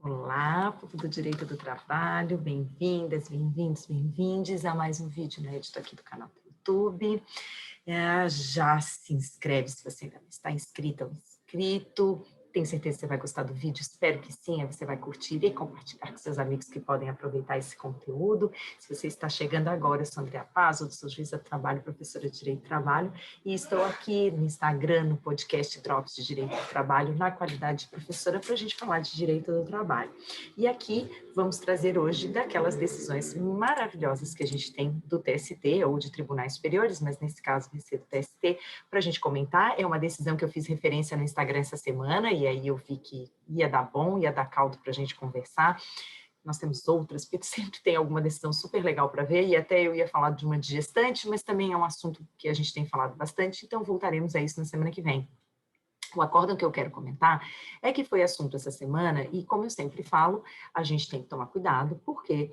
Olá, povo do Direito do Trabalho, bem-vindas, bem-vindos, bem-vindes a mais um vídeo inédito aqui do canal do YouTube. Já se inscreve se você ainda não está inscrita ou inscrito. Tenho certeza que você vai gostar do vídeo, espero que sim, aí você vai curtir e compartilhar com seus amigos que podem aproveitar esse conteúdo. Se você está chegando agora, eu sou Andréa Paz, sou juíza do trabalho, professora de Direito do Trabalho, e estou aqui no Instagram, no podcast Drops de Direito do Trabalho, na qualidade de professora, para a gente falar de Direito do Trabalho. E aqui vamos trazer hoje daquelas decisões maravilhosas que a gente tem do TST, ou de tribunais superiores, mas nesse caso vai ser do TST, para a gente comentar. É uma decisão que eu fiz referência no Instagram essa semana, e aí eu vi que ia dar bom, ia dar caldo para a gente conversar. Nós temos outras, porque sempre tem alguma decisão super legal para ver, e até eu ia falar de uma de gestante, mas também é um assunto que a gente tem falado bastante, então voltaremos a isso na semana que vem. O acórdão que eu quero comentar é que foi assunto essa semana, e como eu sempre falo, a gente tem que tomar cuidado, porque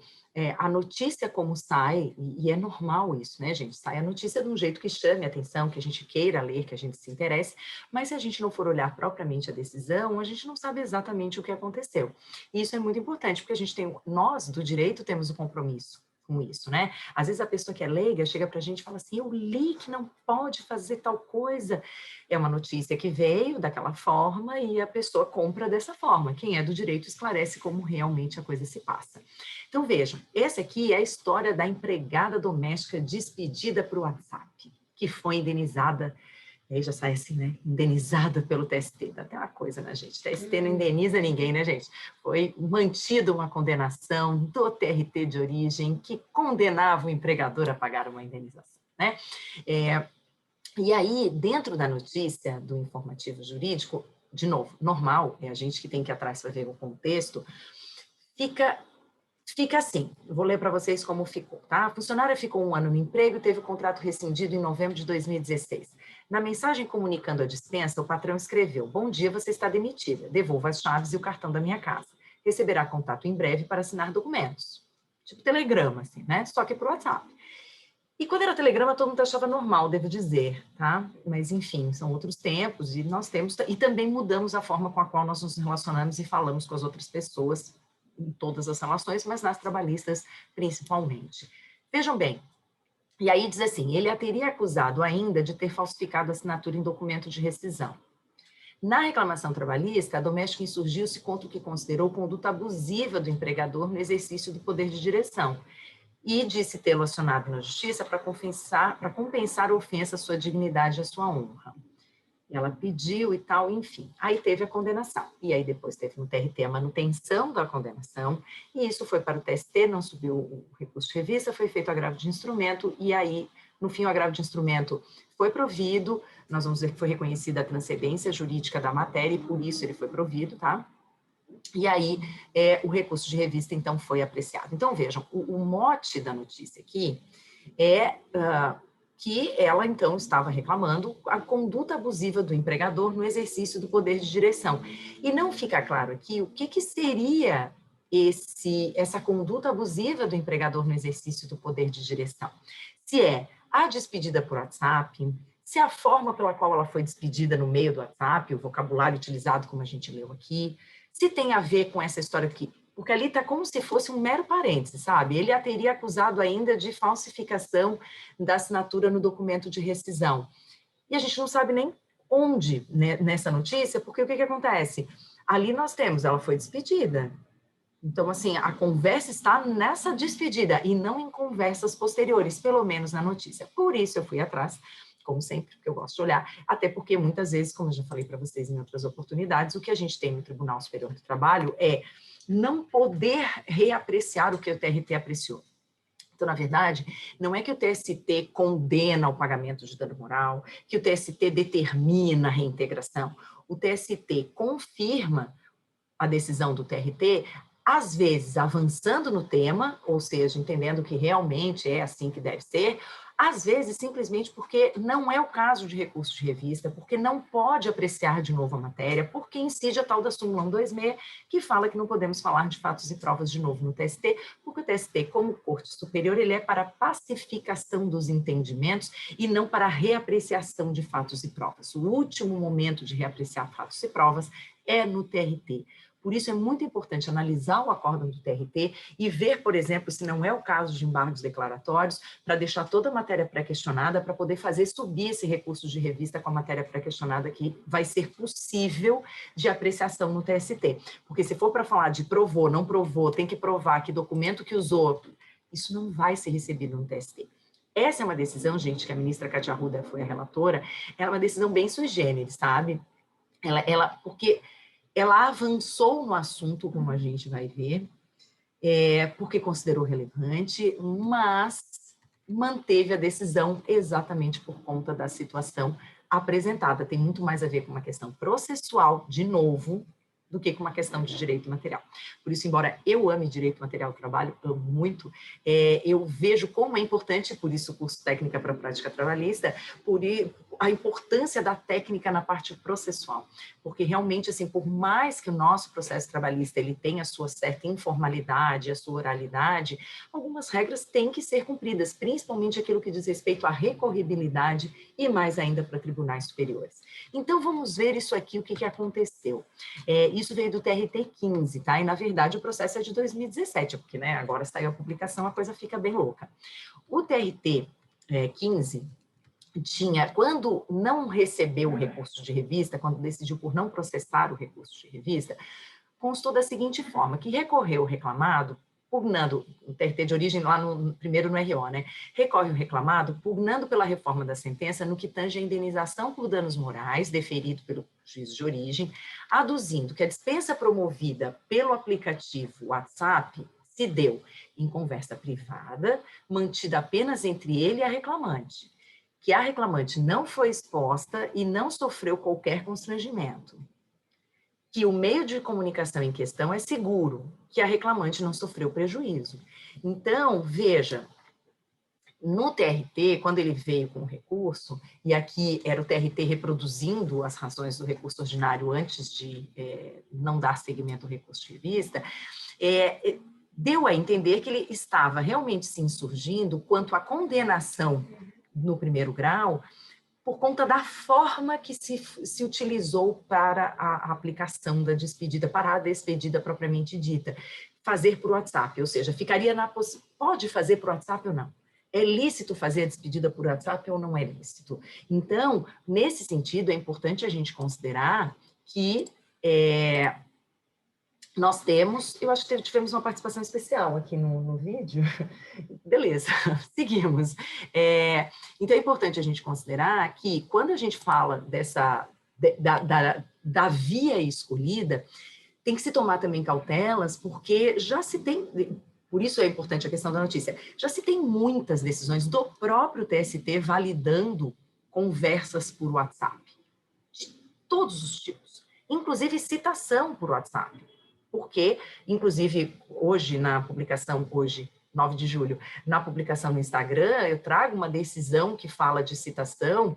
a notícia como sai, e é normal isso, né, gente? Sai a notícia de um jeito que chame a atenção, que a gente queira ler, que a gente se interesse, mas se a gente não for olhar propriamente a decisão, a gente não sabe exatamente o que aconteceu. E isso é muito importante, porque nós, do direito, temos o compromisso com isso, né? Às vezes a pessoa que é leiga chega para a gente e fala assim, eu li que não pode fazer tal coisa. É uma notícia que veio daquela forma e a pessoa compra dessa forma. Quem é do direito esclarece como realmente a coisa se passa. Então vejam, essa aqui é a história da empregada doméstica despedida por WhatsApp, que foi indenizada. Aí já sai assim, né? Indenizada pelo TST. Dá até uma coisa, né, gente? TST não indeniza ninguém, né, gente? Foi mantida uma condenação do TRT de origem que condenava o empregador a pagar uma indenização, né? E aí, dentro da notícia do informativo jurídico, de novo, normal, é a gente que tem que ir atrás para ver o contexto, fica assim, eu vou ler para vocês como ficou, tá? A funcionária ficou 1 ano no emprego e teve o contrato rescindido em novembro de 2016. Na mensagem comunicando a dispensa, o patrão escreveu: bom dia, você está demitida. Devolva as chaves e o cartão da minha casa. Receberá contato em breve para assinar documentos. Tipo telegrama, assim, né? Só que por WhatsApp. E quando era telegrama, todo mundo achava normal, devo dizer, tá? Mas, enfim, são outros tempos e nós temos... E também mudamos a forma com a qual nós nos relacionamos e falamos com as outras pessoas em todas as relações, mas nas trabalhistas principalmente. Vejam bem, e aí diz assim, ele a teria acusado ainda de ter falsificado a assinatura em documento de rescisão. Na reclamação trabalhista, a doméstica insurgiu-se contra o que considerou conduta abusiva do empregador no exercício do poder de direção, e disse tê-lo acionado na justiça para compensar a ofensa à sua dignidade e à sua honra. Ela pediu e tal, enfim. Aí teve a condenação. E aí depois teve no TRT a manutenção da condenação, e isso foi para o TST, não subiu o recurso de revista, foi feito agravo de instrumento, e aí, no fim, o agravo de instrumento foi provido, nós vamos ver que foi reconhecida a transcendência jurídica da matéria, e por isso ele foi provido, tá? E aí, o recurso de revista, então, foi apreciado. Então, vejam, o mote da notícia aqui é que ela, então, estava reclamando a conduta abusiva do empregador no exercício do poder de direção. E não fica claro aqui o que seria essa conduta abusiva do empregador no exercício do poder de direção. Se é a despedida por WhatsApp, se a forma pela qual ela foi despedida no meio do WhatsApp, o vocabulário utilizado como a gente leu aqui, se tem a ver com essa história aqui, porque ali está como se fosse um mero parêntese, sabe? Ele a teria acusado ainda de falsificação da assinatura no documento de rescisão. E a gente não sabe nem onde, né, nessa notícia, porque o que acontece? Ali nós temos, ela foi despedida. Então, assim, a conversa está nessa despedida e não em conversas posteriores, pelo menos na notícia. Por isso eu fui atrás, como sempre, porque eu gosto de olhar, até porque muitas vezes, como eu já falei para vocês em outras oportunidades, o que a gente tem no Tribunal Superior do Trabalho é não poder reapreciar o que o TRT apreciou. Então, na verdade, não é que o TST condena o pagamento de dano moral, que o TST determina a reintegração. O TST confirma a decisão do TRT, às vezes avançando no tema, ou seja, entendendo que realmente é assim que deve ser, às vezes simplesmente porque não é o caso de recurso de revista, porque não pode apreciar de novo a matéria, porque incide a tal da súmula 126, que fala que não podemos falar de fatos e provas de novo no TST, porque o TST, como Corte Superior, ele é para pacificação dos entendimentos e não para reapreciação de fatos e provas. O último momento de reapreciar fatos e provas é no TRT. Por isso é muito importante analisar o acórdão do TRT e ver, por exemplo, se não é o caso de embargos declaratórios, para deixar toda a matéria pré-questionada, para poder fazer subir esse recurso de revista com a matéria pré-questionada que vai ser possível de apreciação no TST. Porque se for para falar de provou, não provou, tem que provar que documento que usou, isso não vai ser recebido no TST. Essa é uma decisão, gente, que a ministra Cátia Arruda foi a relatora, é uma decisão bem sui generis, sabe? Porque ela avançou no assunto, como a gente vai ver, porque considerou relevante, mas manteve a decisão exatamente por conta da situação apresentada. Tem muito mais a ver com uma questão processual, de novo, do que com uma questão de direito material. Por isso, embora eu ame direito material do trabalho, amo muito, eu vejo como é importante, por isso o curso Técnica para a Prática Trabalhista, a importância da técnica na parte processual, porque realmente, assim, por mais que o nosso processo trabalhista ele tenha a sua certa informalidade, a sua oralidade, algumas regras têm que ser cumpridas, principalmente aquilo que diz respeito à recorribilidade e mais ainda para tribunais superiores. Então, vamos ver isso aqui, o que aconteceu. Isso veio do TRT 15, tá? E, na verdade, o processo é de 2017, porque, né, agora saiu a publicação, a coisa fica bem louca. O TRT 15 quando não recebeu o recurso de revista, quando decidiu por não processar o recurso de revista, constou da seguinte forma, que recorreu o reclamado, pugnando, o TRT de origem lá primeiro no RO, né? Recorre o reclamado, pugnando pela reforma da sentença no que tange a indenização por danos morais, deferido pelo juiz de origem, aduzindo que a dispensa promovida pelo aplicativo WhatsApp se deu em conversa privada, mantida apenas entre ele e a reclamante, que a reclamante não foi exposta e não sofreu qualquer constrangimento, que o meio de comunicação em questão é seguro, que a reclamante não sofreu prejuízo. Então, veja, no TRT, quando ele veio com o recurso, e aqui era o TRT reproduzindo as razões do recurso ordinário antes de não dar seguimento ao recurso de revista, deu a entender que ele estava realmente se insurgindo quanto à condenação no primeiro grau, por conta da forma que se utilizou para a aplicação da despedida, para a despedida propriamente dita, fazer por WhatsApp, ou seja, ficaria pode fazer por WhatsApp ou não? É lícito fazer a despedida por WhatsApp ou não é lícito? Então, nesse sentido, é importante a gente considerar que nós temos, eu acho que tivemos uma participação especial aqui no vídeo, beleza, seguimos. Então, é importante a gente considerar que, quando a gente fala da via escolhida, tem que se tomar também cautelas, porque já se tem, por isso é importante a questão da notícia, já se tem muitas decisões do próprio TST validando conversas por WhatsApp, de todos os tipos, inclusive citação por WhatsApp. Porque, inclusive, hoje, 9 de julho, na publicação no Instagram, eu trago uma decisão que fala de citação,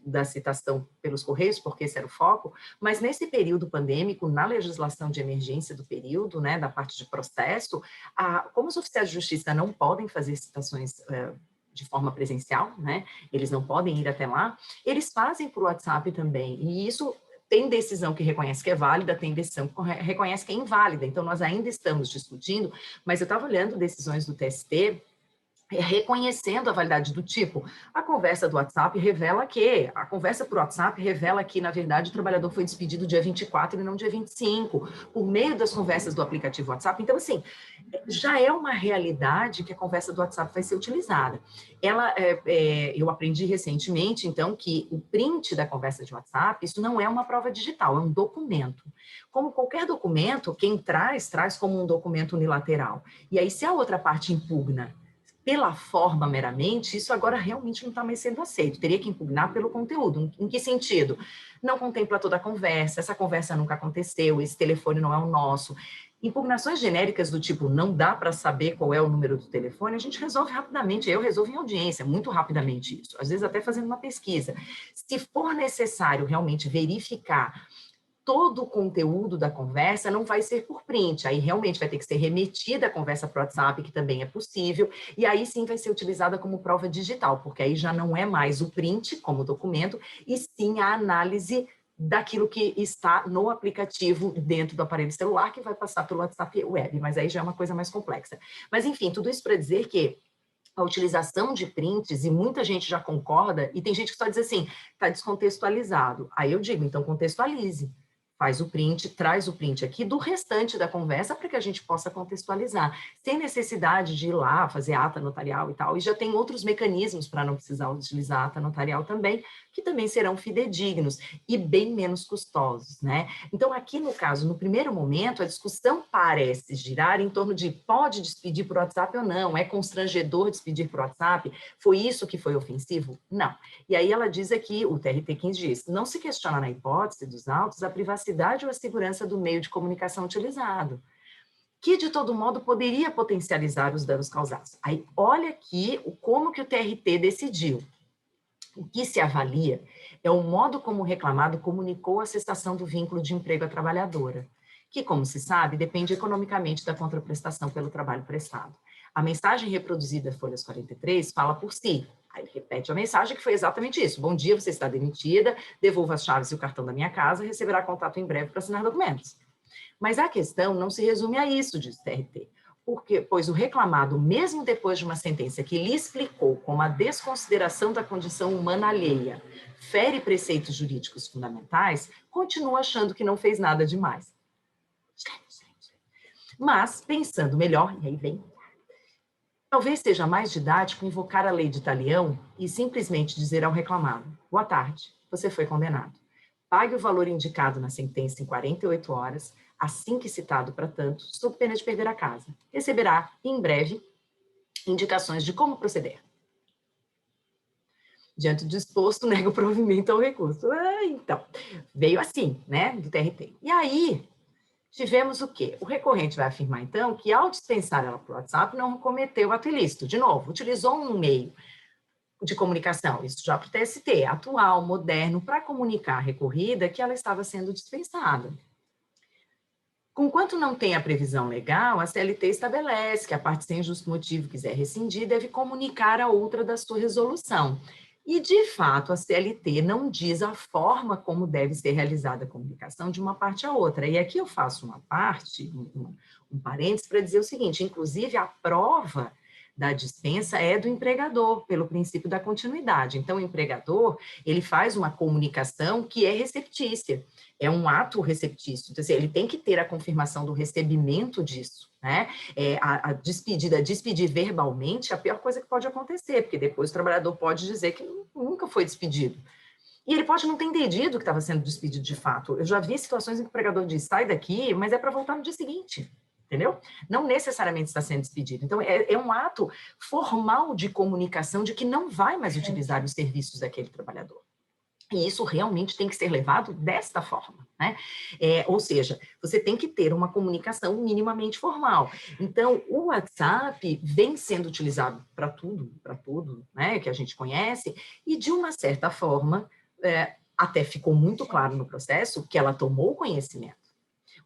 da citação pelos Correios, porque esse era o foco, mas nesse período pandêmico, na legislação de emergência do período, né, da parte de processo, como os oficiais de justiça não podem fazer citações de forma presencial, né, eles não podem ir até lá, eles fazem por WhatsApp também, e isso tem decisão que reconhece que é válida, tem decisão que reconhece que é inválida. Então, nós ainda estamos discutindo, mas eu estava olhando decisões do TST, reconhecendo a validade do tipo, a conversa do WhatsApp revela que, na verdade, o trabalhador foi despedido dia 24 e não dia 25, por meio das conversas do aplicativo WhatsApp. Então, assim, já é uma realidade que a conversa do WhatsApp vai ser utilizada. Eu aprendi recentemente, então, que o print da conversa de WhatsApp, isso não é uma prova digital, é um documento. Como qualquer documento, quem traz como um documento unilateral. E aí, se a outra parte impugna pela forma meramente, isso agora realmente não está mais sendo aceito. Teria que impugnar pelo conteúdo. Em que sentido? Não contempla toda a conversa, essa conversa nunca aconteceu, esse telefone não é o nosso. Impugnações genéricas do tipo, não dá para saber qual é o número do telefone, a gente resolve rapidamente, eu resolvo em audiência, muito rapidamente isso, às vezes até fazendo uma pesquisa. Se for necessário realmente verificar todo o conteúdo da conversa, não vai ser por print, aí realmente vai ter que ser remetida a conversa para o WhatsApp, que também é possível, e aí sim vai ser utilizada como prova digital, porque aí já não é mais o print como documento, e sim a análise daquilo que está no aplicativo dentro do aparelho celular, que vai passar pelo WhatsApp Web, mas aí já é uma coisa mais complexa. Mas, enfim, tudo isso para dizer que a utilização de prints, e muita gente já concorda, e tem gente que só diz assim, está descontextualizado. Aí eu digo, então contextualize. Faz o print, traz o print aqui do restante da conversa para que a gente possa contextualizar, sem necessidade de ir lá fazer ata notarial e tal. E já tem outros mecanismos para não precisar utilizar ata notarial também, que também serão fidedignos e bem menos custosos, né? Então, aqui no caso, no primeiro momento, a discussão parece girar em torno de pode despedir por WhatsApp ou não, é constrangedor despedir por WhatsApp, foi isso que foi ofensivo? Não. E aí ela diz aqui, o TRT15 diz, não se questiona na hipótese dos autos a privacidade ou a segurança do meio de comunicação utilizado, que de todo modo poderia potencializar os danos causados. Aí olha aqui como que o TRT decidiu. O que se avalia é o modo como o reclamado comunicou a cessação do vínculo de emprego à trabalhadora, que, como se sabe, depende economicamente da contraprestação pelo trabalho prestado. A mensagem reproduzida folhas 43 fala por si. Aí ele repete a mensagem que foi exatamente isso. Bom dia, você está demitida, devolva as chaves e o cartão da minha casa, receberá contato em breve para assinar documentos. Mas a questão não se resume a isso, diz o TRT. Pois o reclamado, mesmo depois de uma sentença que lhe explicou como a desconsideração da condição humana alheia fere preceitos jurídicos fundamentais, continua achando que não fez nada demais. Mas, pensando melhor, e aí vem, talvez seja mais didático invocar a lei de Talião e simplesmente dizer ao reclamado, boa tarde, você foi condenado. Pague o valor indicado na sentença em 48 horas, assim que citado para tanto, sob pena de perder a casa. Receberá, em breve, indicações de como proceder. Diante do disposto, nega o provimento ao recurso. Então, veio assim, né, do TRT. E aí, tivemos o quê? O recorrente vai afirmar, então, que ao dispensar ela por WhatsApp, não cometeu ato ilícito. De novo, utilizou um meio de comunicação, isso já para o TST, atual, moderno, para comunicar a recorrida que ela estava sendo dispensada. Conquanto não tem a previsão legal, a CLT estabelece que a parte sem justo motivo quiser rescindir, deve comunicar a outra da sua resolução. E, de fato, a CLT não diz a forma como deve ser realizada a comunicação de uma parte a outra. E aqui eu faço uma parte, um parênteses, para dizer o seguinte, inclusive a prova da dispensa é do empregador, pelo princípio da continuidade. Então, o empregador, ele faz uma comunicação que é receptícia, é um ato receptício. Então, assim, ele tem que ter a confirmação do recebimento disso, né? A despedir verbalmente é a pior coisa que pode acontecer, porque depois o trabalhador pode dizer que nunca foi despedido. E ele pode não ter entendido que estava sendo despedido de fato. Eu já vi situações em que o empregador diz, sai daqui, mas é para voltar no dia seguinte. Entendeu? Não necessariamente está sendo despedido. Então, é um ato formal de comunicação de que não vai mais utilizar os serviços daquele trabalhador. E isso realmente tem que ser levado desta forma, né? Ou seja, você tem que ter uma comunicação minimamente formal. Então, o WhatsApp vem sendo utilizado para tudo, né, que a gente conhece, e de uma certa forma, até ficou muito claro no processo que ela tomou conhecimento.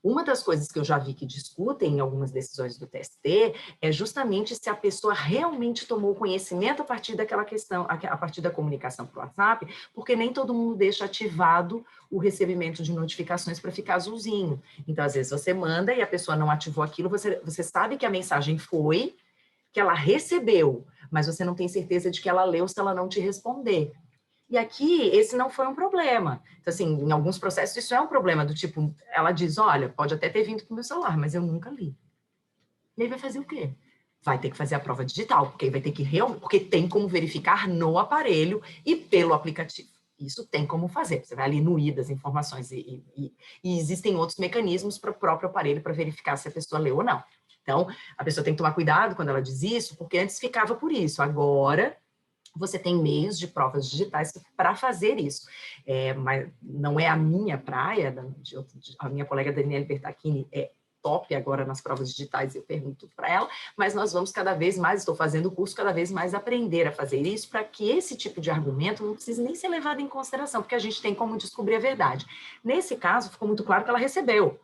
Uma das coisas que eu já vi que discutem em algumas decisões do TST é justamente se a pessoa realmente tomou conhecimento a partir daquela questão, a partir da comunicação por WhatsApp, porque nem todo mundo deixa ativado o recebimento de notificações para ficar azulzinho. Então, às vezes, você manda e a pessoa não ativou aquilo, você sabe que a mensagem foi, que ela recebeu, mas você não tem certeza de que ela leu se ela não te responder. E aqui, esse não foi um problema. Então, assim, em alguns processos, isso é um problema, do tipo, ela diz, olha, pode até ter vindo para o meu celular, mas eu nunca li. E aí vai fazer o quê? Vai ter que fazer a prova digital, porque aí vai ter que realmente, porque tem como verificar no aparelho e pelo aplicativo. Isso tem como fazer. Você vai ali no I das informações e existem outros mecanismos para o próprio aparelho para verificar se a pessoa leu ou não. Então, a pessoa tem que tomar cuidado quando ela diz isso, porque antes ficava por isso. Agora, você tem meios de provas digitais para fazer isso. Mas não é a minha praia, a minha colega Daniela Bertacchini é top agora nas provas digitais, eu pergunto para ela, mas nós vamos cada vez mais, estou fazendo o curso, cada vez mais aprender a fazer isso, para que esse tipo de argumento não precise nem ser levado em consideração, porque a gente tem como descobrir a verdade. Nesse caso, ficou muito claro que ela recebeu,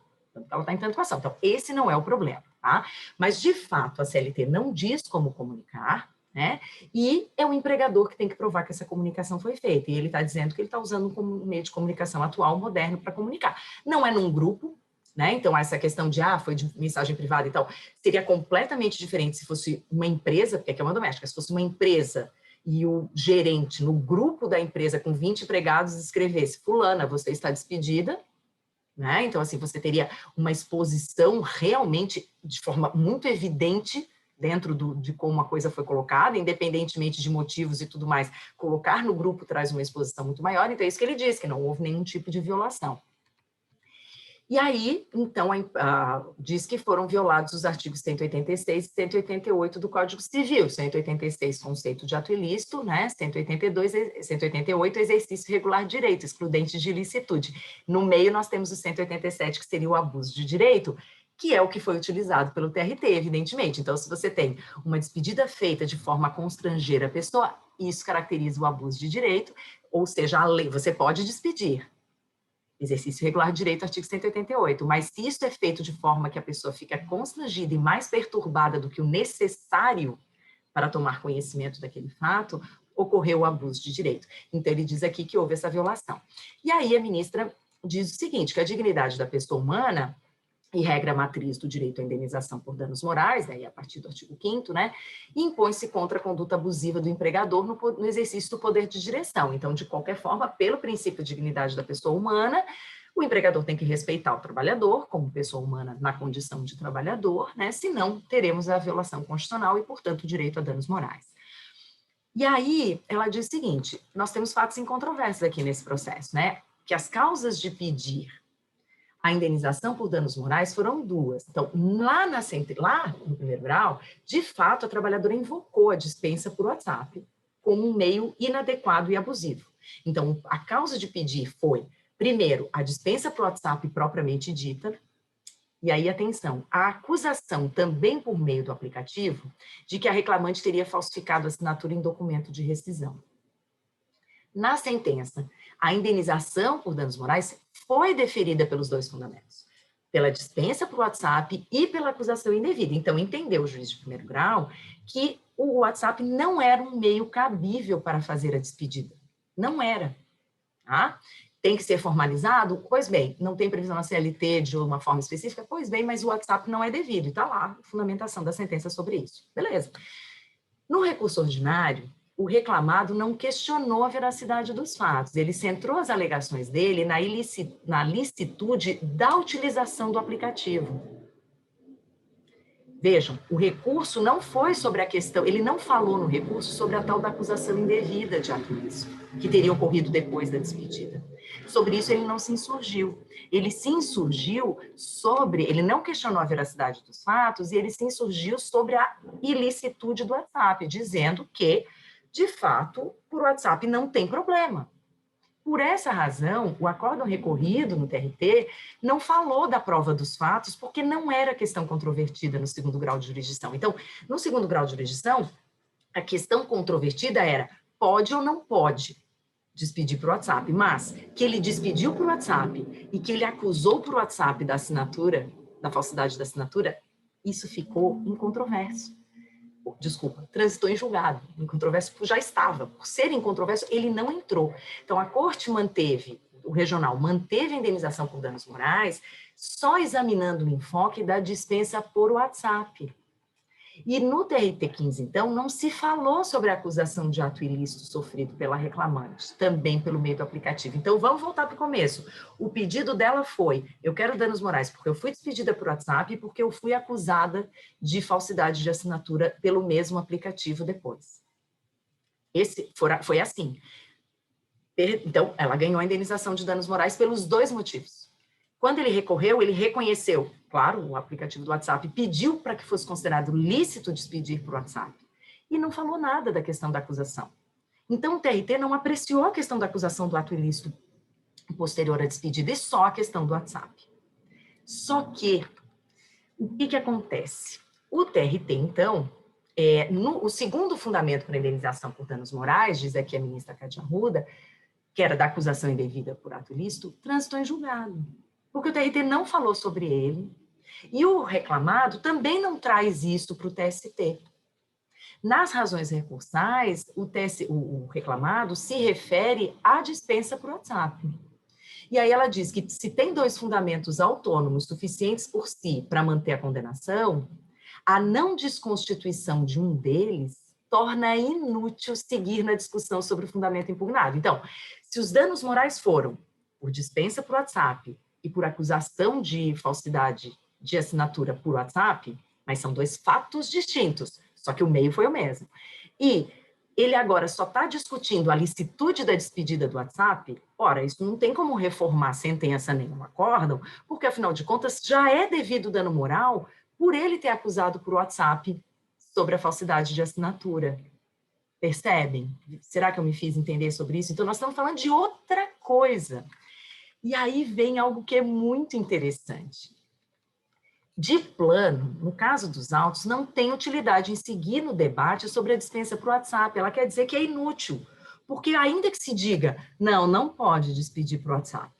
ela está em tantuação, então esse não é o problema, tá? Mas, de fato, a CLT não diz como comunicar, né? E é o empregador que tem que provar que essa comunicação foi feita. E ele está dizendo que ele está usando um meio de comunicação atual, moderno, para comunicar. Não é num grupo, né? Então, essa questão de, foi de mensagem privada e tal, seria completamente diferente se fosse uma empresa, porque aqui é uma doméstica, se fosse uma empresa e o gerente, no grupo da empresa, com 20 empregados, escrevesse: fulana, você está despedida, né? Então, assim, você teria uma exposição realmente de forma muito evidente dentro de como a coisa foi colocada, independentemente de motivos e tudo mais. Colocar no grupo traz uma exposição muito maior, então é isso que ele diz, que não houve nenhum tipo de violação. E aí, então, diz que foram violados os artigos 186 e 188 do Código Civil. 186, conceito de ato ilícito, né? 188, exercício irregular de direito, excludente de ilicitude. No meio, nós temos o 187, que seria o abuso de direito, que é o que foi utilizado pelo TRT, evidentemente. Então, se você tem uma despedida feita de forma a constranger a pessoa, isso caracteriza o abuso de direito, ou seja, a lei, você pode despedir. Exercício irregular de direito, artigo 188. Mas se isso é feito de forma que a pessoa fica constrangida e mais perturbada do que o necessário para tomar conhecimento daquele fato, ocorreu o abuso de direito. Então, ele diz aqui que houve essa violação. E aí a ministra diz o seguinte, que a dignidade da pessoa humana e regra matriz do direito à indenização por danos morais, daí a partir do artigo 5º, né, impõe-se contra a conduta abusiva do empregador no exercício do poder de direção. Então, de qualquer forma, pelo princípio de dignidade da pessoa humana, o empregador tem que respeitar o trabalhador como pessoa humana na condição de trabalhador, né, senão teremos a violação constitucional e, portanto, o direito a danos morais. E aí, ela diz o seguinte, nós temos fatos incontroversos aqui nesse processo, né, que as causas de pedir a indenização por danos morais foram duas. Então, lá no primeiro grau, de fato, a trabalhadora invocou a dispensa por WhatsApp como um meio inadequado e abusivo. Então, a causa de pedir foi, primeiro, a dispensa por WhatsApp propriamente dita, e aí, atenção, a acusação também por meio do aplicativo de que a reclamante teria falsificado a assinatura em documento de rescisão. Na sentença, a indenização por danos morais foi deferida pelos dois fundamentos, pela dispensa por WhatsApp e pela acusação indevida. Então, entendeu o juiz de primeiro grau que o WhatsApp não era um meio cabível para fazer a despedida. Não era. Tá? Tem que ser formalizado? Pois bem, não tem previsão na CLT de uma forma específica? Pois bem, mas o WhatsApp não é devido. E está lá a fundamentação da sentença sobre isso. Beleza. No recurso ordinário, o reclamado não questionou a veracidade dos fatos, ele centrou as alegações dele na licitude da utilização do aplicativo. Vejam, o recurso não foi sobre a questão, ele não falou no recurso sobre a tal da acusação indevida de ato ilícito, que teria ocorrido depois da despedida. Sobre isso ele não se insurgiu. Ele se insurgiu ele não questionou a veracidade dos fatos, e ele se insurgiu sobre a ilicitude do WhatsApp, dizendo que, de fato, por WhatsApp não tem problema. Por essa razão, o acórdão recorrido no TRT não falou da prova dos fatos, porque não era questão controvertida no segundo grau de jurisdição. Então, no segundo grau de jurisdição, a questão controvertida era: pode ou não pode despedir por WhatsApp? Mas que ele despediu por WhatsApp e que ele acusou por WhatsApp da assinatura, da falsidade da assinatura, isso ficou incontroverso. Desculpa, transitou em julgado, em controvérsia, já estava. Por ser em controvérsia, ele não entrou. Então, a corte o regional manteve a indenização por danos morais, só examinando o enfoque da dispensa por WhatsApp. E no TRT 15, então, não se falou sobre a acusação de ato ilícito sofrido pela reclamante, também pelo meio do aplicativo. Então, vamos voltar para o começo. O pedido dela foi: eu quero danos morais porque eu fui despedida por WhatsApp e porque eu fui acusada de falsidade de assinatura pelo mesmo aplicativo depois. Foi assim. Então, ela ganhou a indenização de danos morais pelos dois motivos. Quando ele recorreu, ele reconheceu, claro, o aplicativo do WhatsApp pediu para que fosse considerado lícito despedir por WhatsApp, e não falou nada da questão da acusação. Então, o TRT não apreciou a questão da acusação do ato ilícito posterior à despedida, e só a questão do WhatsApp. Só que, o que acontece? O TRT, então, o segundo fundamento para a indenização por danos morais, diz aqui a ministra Cádia Arruda, que era da acusação indevida por ato ilícito, transitou em julgado. Porque o TRT não falou sobre ele, e o reclamado também não traz isso para o TST. Nas razões recursais, o reclamado se refere à dispensa por WhatsApp. E aí ela diz que se tem dois fundamentos autônomos suficientes por si para manter a condenação, a não desconstituição de um deles torna inútil seguir na discussão sobre o fundamento impugnado. Então, se os danos morais foram por dispensa por WhatsApp e por acusação de falsidade de assinatura por WhatsApp, mas são dois fatos distintos, só que o meio foi o mesmo. E ele agora só está discutindo a licitude da despedida do WhatsApp, ora, isso não tem como reformar sentença nenhum acórdão, porque, afinal de contas, já é devido dano moral por ele ter acusado por WhatsApp sobre a falsidade de assinatura. Percebem? Será que eu me fiz entender sobre isso? Então, nós estamos falando de outra coisa. E aí vem algo que é muito interessante. De plano, no caso dos autos, não tem utilidade em seguir no debate sobre a dispensa por WhatsApp. Ela quer dizer que é inútil, porque ainda que se diga, não pode despedir por WhatsApp.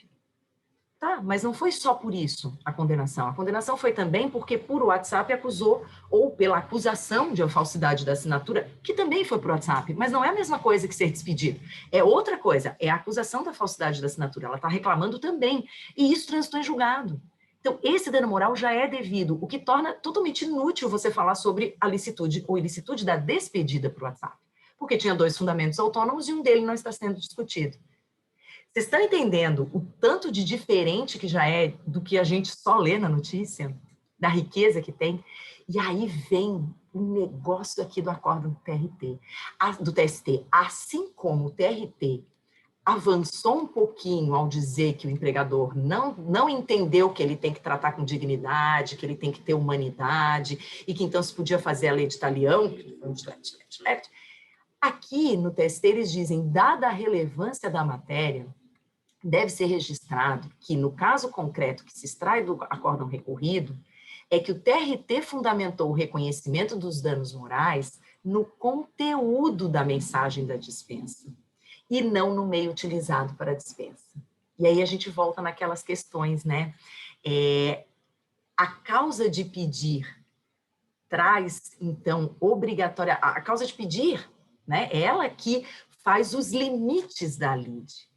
Tá, mas não foi só por isso a condenação. A condenação foi também porque por WhatsApp acusou, ou pela acusação de falsidade da assinatura, que também foi por WhatsApp, mas não é a mesma coisa que ser despedido. É outra coisa, é a acusação da falsidade da assinatura. Ela está reclamando também, e isso transitou em julgado. Então, esse dano moral já é devido, o que torna totalmente inútil você falar sobre a licitude ou ilicitude da despedida por WhatsApp, porque tinha dois fundamentos autônomos e um deles não está sendo discutido. Vocês estão entendendo o tanto de diferente que já é do que a gente só lê na notícia? Da riqueza que tem? E aí vem o negócio aqui do acórdão do TST. Assim como o TRT avançou um pouquinho ao dizer que o empregador não entendeu que ele tem que tratar com dignidade, que ele tem que ter humanidade, e que então se podia fazer a lei de talião, aqui no TST eles dizem, dada a relevância da matéria, deve ser registrado que, no caso concreto que se extrai do acórdão recorrido, é que o TRT fundamentou o reconhecimento dos danos morais no conteúdo da mensagem da dispensa, e não no meio utilizado para a dispensa. E aí a gente volta naquelas questões, né? A causa de pedir traz, então, obrigatória... A causa de pedir, né? Ela que faz os limites da lide.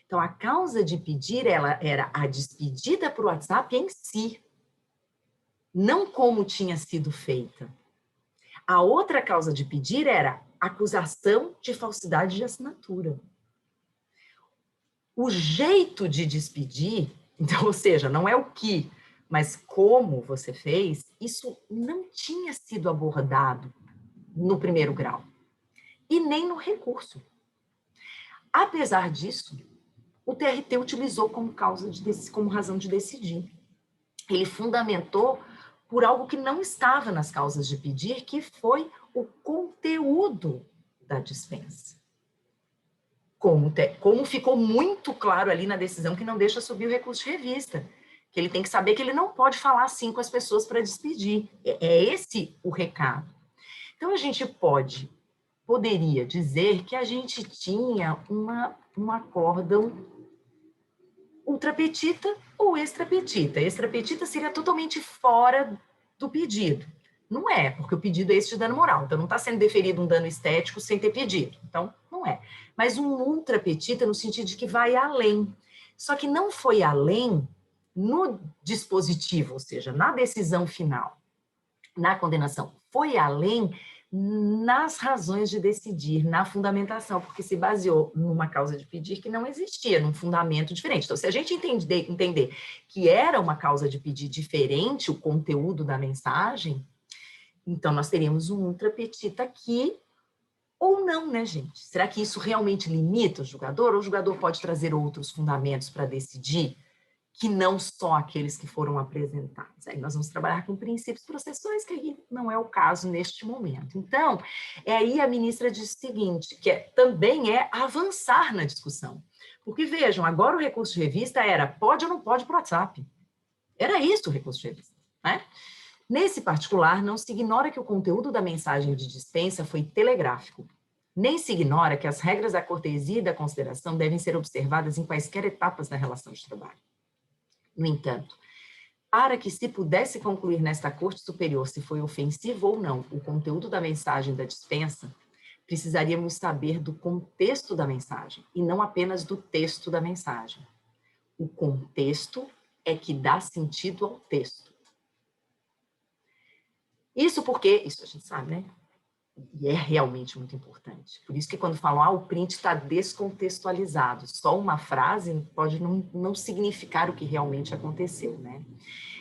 Então, a causa de pedir, ela era a despedida por WhatsApp em si, não como tinha sido feita. A outra causa de pedir era acusação de falsidade de assinatura. O jeito de despedir, então, ou seja, não é o que, mas como você fez, isso não tinha sido abordado no primeiro grau, e nem no recurso. Apesar disso, o TRT utilizou como razão de decidir. Ele fundamentou por algo que não estava nas causas de pedir, que foi o conteúdo da dispensa. Como ficou muito claro ali na decisão que não deixa subir o recurso de revista, que ele tem que saber que ele não pode falar assim com as pessoas para despedir. É esse o recado. Então, a gente poderia dizer que a gente tinha um acórdão ultrapetita ou extrapetita. Extrapetita seria totalmente fora do pedido. Não é, porque o pedido é esse de dano moral. Então, não está sendo deferido um dano estético sem ter pedido. Então, não é. Mas um ultrapetita no sentido de que vai além. Só que não foi além no dispositivo, ou seja, na decisão final, na condenação. Foi além nas razões de decidir, na fundamentação, porque se baseou numa causa de pedir que não existia, num fundamento diferente. Então, se a gente entender que era uma causa de pedir diferente, o conteúdo da mensagem, então nós teríamos um ultrapetita aqui, ou não, né, gente? Será que isso realmente limita o julgador? Ou o julgador pode trazer outros fundamentos para decidir, que não só aqueles que foram apresentados? Aí nós vamos trabalhar com princípios processuais, que aí não é o caso neste momento. Então, aí a ministra diz o seguinte, que também é avançar na discussão. Porque, vejam, agora o recurso de revista era pode ou não pode por WhatsApp. Era isso o recurso de revista, né? Nesse particular, não se ignora que o conteúdo da mensagem de dispensa foi telegráfico. Nem se ignora que as regras da cortesia e da consideração devem ser observadas em quaisquer etapas da relação de trabalho. No entanto, para que se pudesse concluir nesta Corte Superior se foi ofensivo ou não o conteúdo da mensagem da dispensa, precisaríamos saber do contexto da mensagem e não apenas do texto da mensagem. O contexto é que dá sentido ao texto. Isso porque, isso a gente sabe, né? E é realmente muito importante. Por isso que quando falam, o print está descontextualizado, só uma frase pode não significar o que realmente aconteceu, né?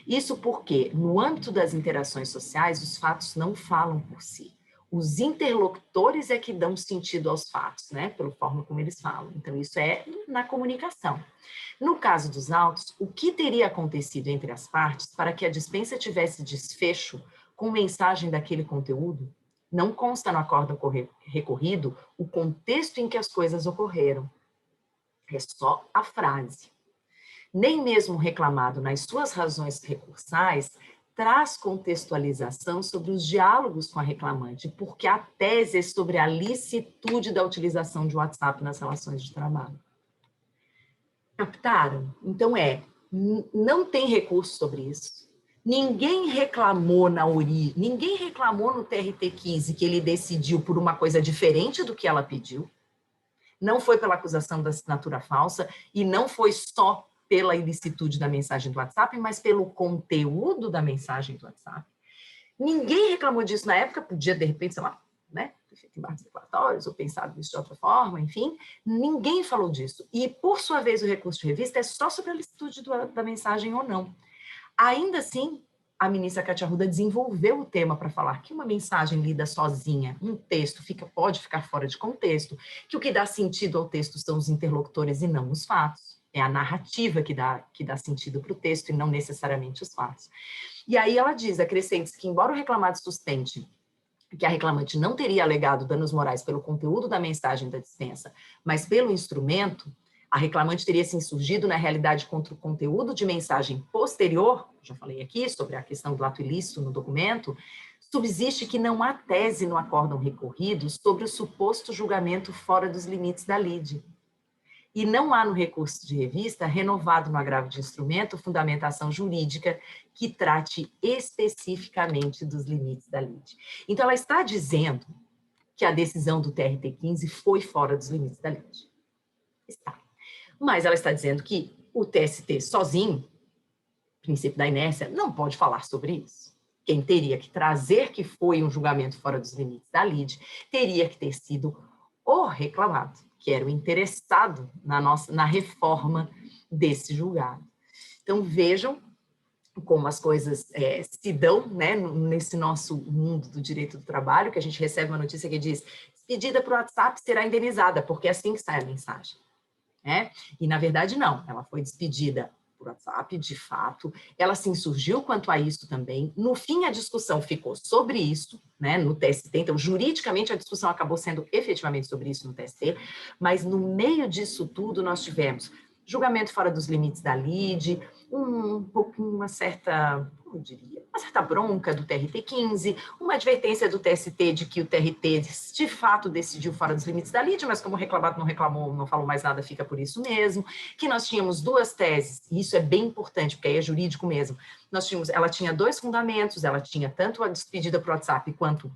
Isso porque, no âmbito das interações sociais, os fatos não falam por si. Os interlocutores é que dão sentido aos fatos, né? Pela forma como eles falam. Então, isso é na comunicação. No caso dos autos, o que teria acontecido entre as partes para que a dispensa tivesse desfecho com mensagem daquele conteúdo? Não consta no acórdão recorrido o contexto em que as coisas ocorreram. É só a frase. Nem mesmo o reclamado, nas suas razões recursais, traz contextualização sobre os diálogos com a reclamante, porque a tese é sobre a licitude da utilização de WhatsApp nas relações de trabalho. Captaram? Então não tem recurso sobre isso. Ninguém reclamou ninguém reclamou no TRT-15 que ele decidiu por uma coisa diferente do que ela pediu. Não foi pela acusação da assinatura falsa e não foi só pela ilicitude da mensagem do WhatsApp, mas pelo conteúdo da mensagem do WhatsApp. Ninguém reclamou disso na época, podia, de repente, sei lá, né, ter feito embargos declaratórios ou pensado nisso de outra forma, enfim. Ninguém falou disso. E, por sua vez, o recurso de revista é só sobre a licitude da mensagem ou não. Ainda assim, a ministra Cátia Arruda desenvolveu o tema para falar que uma mensagem lida sozinha, um texto, pode ficar fora de contexto, que o que dá sentido ao texto são os interlocutores e não os fatos. É a narrativa que dá sentido para o texto e não necessariamente os fatos. E aí ela diz, acrescente que, embora o reclamado sustente que a reclamante não teria alegado danos morais pelo conteúdo da mensagem da dispensa, mas pelo instrumento, a reclamante teria se insurgido, na realidade, contra o conteúdo de mensagem posterior, já falei aqui sobre a questão do ato ilícito no documento, subsiste que não há tese no acórdão recorrido sobre o suposto julgamento fora dos limites da lide. E não há no recurso de revista, renovado no agravo de instrumento, fundamentação jurídica que trate especificamente dos limites da lide. Então, ela está dizendo que a decisão do TRT-15 foi fora dos limites da lide. Está. Mas ela está dizendo que o TST sozinho, princípio da inércia, não pode falar sobre isso. Quem teria que trazer que foi um julgamento fora dos limites da lide teria que ter sido o reclamado, que era o interessado na reforma desse julgado. Então, vejam como as coisas se dão, né, nesse nosso mundo do direito do trabalho, que a gente recebe uma notícia que diz pedida para o WhatsApp será indenizada, porque é assim que sai a mensagem. Né? E, na verdade, não. Ela foi despedida por WhatsApp, de fato. Ela se insurgiu quanto a isso também. No fim, a discussão ficou sobre isso, né, no TST. Então, juridicamente, a discussão acabou sendo efetivamente sobre isso no TST. Mas, no meio disso tudo, nós tivemos julgamento fora dos limites da lide, uma certa, como eu diria, uma certa bronca do TRT-15, uma advertência do TST de que o TRT, de fato, decidiu fora dos limites da lide, mas como o reclamado não reclamou, não falou mais nada, fica por isso mesmo, que nós tínhamos duas teses, e isso é bem importante, porque aí é jurídico mesmo, ela tinha dois fundamentos, ela tinha tanto a despedida para o WhatsApp quanto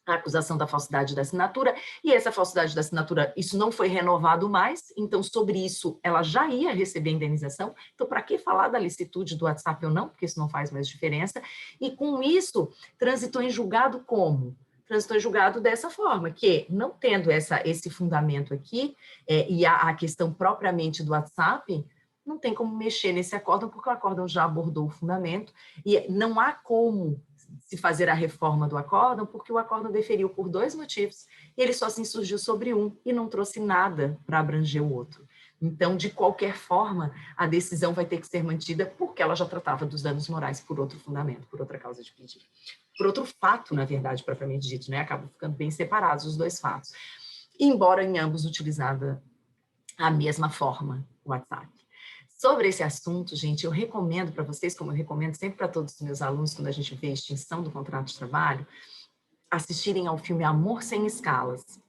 a acusação da falsidade da assinatura, e essa falsidade da assinatura, isso não foi renovado mais, então sobre isso ela já ia receber indenização, então para que falar da licitude do WhatsApp ou não, porque isso não faz mais diferença, e com isso transitou em julgado como? Transitou em julgado dessa forma, que não tendo esse fundamento aqui, e a questão propriamente do WhatsApp, não tem como mexer nesse acórdão, porque o acórdão já abordou o fundamento, e não há como se fazer a reforma do acórdão, porque o acórdão deferiu por dois motivos, e ele só se insurgiu sobre um e não trouxe nada para abranger o outro. Então, de qualquer forma, a decisão vai ter que ser mantida porque ela já tratava dos danos morais por outro fundamento, por outra causa de pedido. Por outro fato, na verdade, propriamente dito, né? Acabam ficando bem separados os dois fatos. Embora em ambos utilizada a mesma forma, o WhatsApp. Sobre esse assunto, gente, eu recomendo para vocês, como eu recomendo sempre para todos os meus alunos, quando a gente vê a extinção do contrato de trabalho, assistirem ao filme Amor Sem Escalas,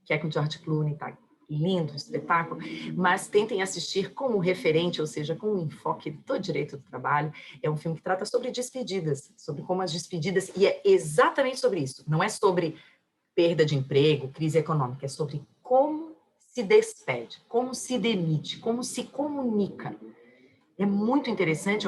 que é com George Clooney, tá? lindo, espetáculo, mas tentem assistir como referente, ou seja, com um enfoque do direito do trabalho. É um filme que trata sobre despedidas, sobre como as despedidas, e é exatamente sobre isso, não é sobre perda de emprego, crise econômica, é sobre como se despede, como se demite, como se comunica. É muito interessante,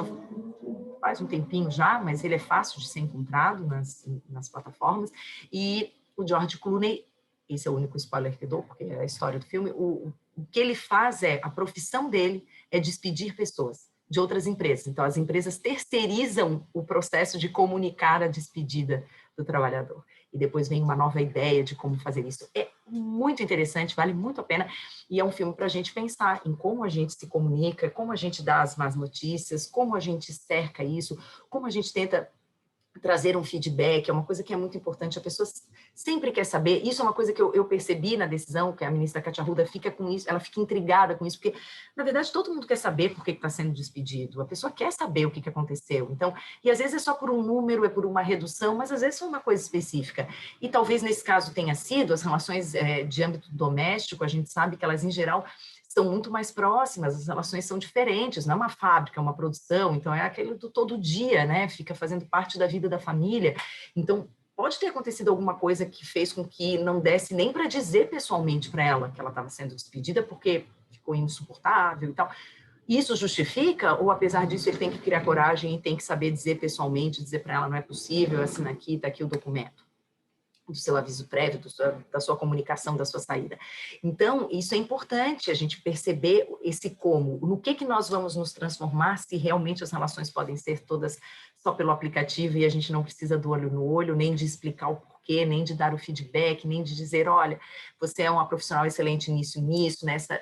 faz um tempinho já, mas ele é fácil de ser encontrado nas plataformas, e o George Clooney, esse é o único spoiler que eu dou, porque é a história do filme, o que ele faz a profissão dele é despedir pessoas de outras empresas. Então, as empresas terceirizam o processo de comunicar a despedida do trabalhador. E depois vem uma nova ideia de como fazer isso. É muito interessante, vale muito a pena, e é um filme para a gente pensar em como a gente se comunica, como a gente dá as más notícias, como a gente cerca isso, como a gente tenta trazer um feedback, é uma coisa que é muito importante, a pessoa sempre quer saber, isso é uma coisa que eu percebi na decisão, que a ministra Katia Arruda fica com isso, ela fica intrigada com isso, porque, na verdade, todo mundo quer saber por que está sendo despedido, a pessoa quer saber o que aconteceu, então, e às vezes é só por um número, é por uma redução, mas às vezes é uma coisa específica, e talvez nesse caso tenha sido, as relações de âmbito doméstico, a gente sabe que elas, em geral, são muito mais próximas, as relações são diferentes, não é uma fábrica, é uma produção, então é aquele do todo dia, né? Fica fazendo parte da vida da família. Então, pode ter acontecido alguma coisa que fez com que não desse nem para dizer pessoalmente para ela que ela estava sendo despedida, porque ficou insuportável e tal. Isso justifica, ou apesar disso ele tem que criar coragem e tem que saber dizer pessoalmente, dizer para ela não é possível, assina aqui, está aqui o documento do seu aviso prévio, da sua comunicação, da sua saída. Então, isso é importante, a gente perceber esse como, no que nós vamos nos transformar, se realmente as relações podem ser todas só pelo aplicativo e a gente não precisa do olho no olho, nem de explicar o porquê, nem de dar o feedback, nem de dizer, olha, você é uma profissional excelente nisso,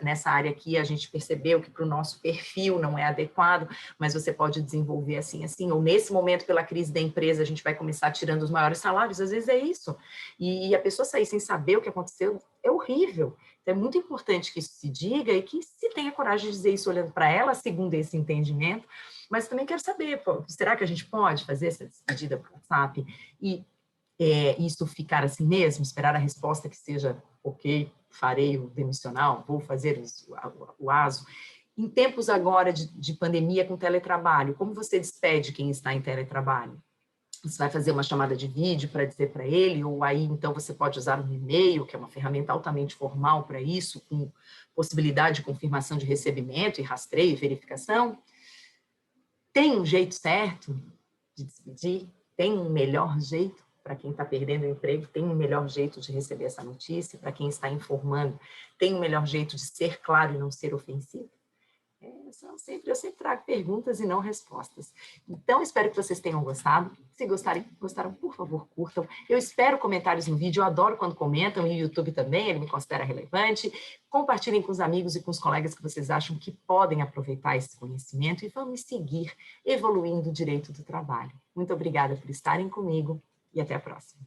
nessa área aqui a gente percebeu que para o nosso perfil não é adequado, mas você pode desenvolver assim, assim, ou nesse momento, pela crise da empresa, a gente vai começar tirando os maiores salários, às vezes é isso. E a pessoa sair sem saber o que aconteceu é horrível. Então, é muito importante que isso se diga e que se tenha coragem de dizer isso olhando para ela, segundo esse entendimento, mas também quero saber, pô, será que a gente pode fazer essa despedida por WhatsApp e isso ficar assim mesmo, esperar a resposta que seja, ok, farei o demissional, vou fazer o ASO. Em tempos agora de pandemia com teletrabalho, como você despede quem está em teletrabalho? Você vai fazer uma chamada de vídeo para dizer para ele, ou aí então você pode usar um e-mail, que é uma ferramenta altamente formal para isso, com possibilidade de confirmação de recebimento e rastreio e verificação. Tem um jeito certo de despedir? Tem um melhor jeito para quem está perdendo o emprego? Tem um melhor jeito de receber essa notícia? Para quem está informando, tem um melhor jeito de ser claro e não ser ofensivo? Eu sempre trago perguntas e não respostas. Então, espero que vocês tenham gostado. Se gostaram, por favor, curtam. Eu espero comentários no vídeo, eu adoro quando comentam, e o YouTube também, ele me considera relevante. Compartilhem com os amigos e com os colegas que vocês acham que podem aproveitar esse conhecimento e vamos seguir evoluindo o direito do trabalho. Muito obrigada por estarem comigo e até a próxima.